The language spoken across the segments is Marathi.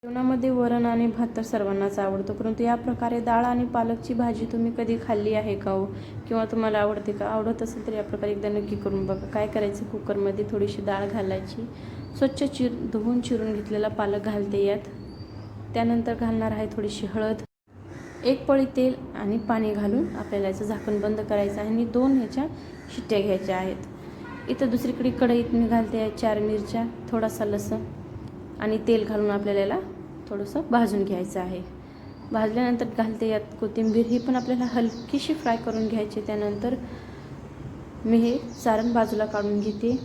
जेवणामध्ये वरण आणि भात तर सर्वांनाच आवडतो, परंतु या प्रकारे डाळ आणि पालकची भाजी तुम्ही कधी खाल्ली आहे का हो? किंवा तुम्हाला आवडते का? आवडत असेल तर या प्रकारे एकदा नक्की करून बघा. काय करायचं, कुकरमध्ये थोडीशी डाळ घालायची, स्वच्छ धुवून चिरून घेतलेला पालक घालते यात. त्यानंतर घालणार आहे थोडीशी हळद, एक पळी तेल आणि पाणी घालून आपल्याला याचं झाकण बंद करायचं आहे आणि 2 ह्याच्या शिट्ट्या घ्यायच्या आहेत. इथं दुसरीकडे कढईत मी घालते 4 मिरच्या, थोडासा लसूण आणि तेल घालून आपल्याला याला थोडंसं भाजून घ्यायचं आहे. भाजल्यानंतर घालते यात कोथिंबीर, ही पण आपल्याला हलकीशी फ्राय करून घ्यायची. त्यानंतर मी हे सारण बाजूला काढून घेते.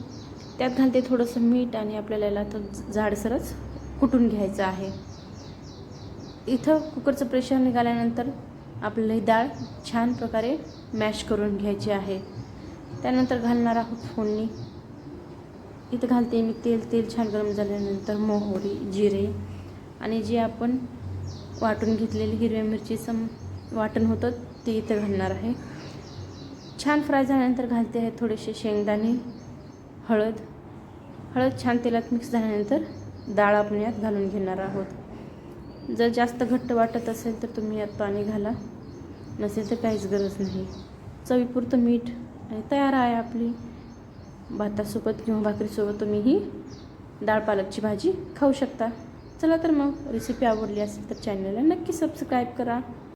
त्यात घालते थोडंसं मीठ आणि आपल्याला याला तर जाडसरच कुटून घ्यायचं आहे. इथं कुकरचं प्रेशर निघाल्यानंतर आपल्याला ही डाळ छान प्रकारे मॅश करून घ्यायची आहे. त्यानंतर घालणार आहोत फोडणी. इथं घालते मी तेल छान गरम झाल्यानंतर मोहरी, जिरे आणि जे आपण वाटून घेतलेली हिरव्या मिरचीचं वाटण होतं ते इथं घालणार आहे. छान फ्राय झाल्यानंतर घालते आहे थोडेसे शेंगदाणे, हळद छान तेलात मिक्स झाल्यानंतर डाळ आपण यात घालून घेणार आहोत. जर जास्त घट्ट वाटत असेल तर तुम्ही यात पाणी घाला, नसेल तर काहीच गरज नाही. चवीपुरतं मीठ आणि तयार आहे आपली भातासोबत किंवा भाकरीसोबत तुम्ही ही डाळ पालकची भाजी खाऊ शकता. चला तर मग रेसिपी आवडली असेल तर चॅनलला नक्की सबस्क्राईब करा.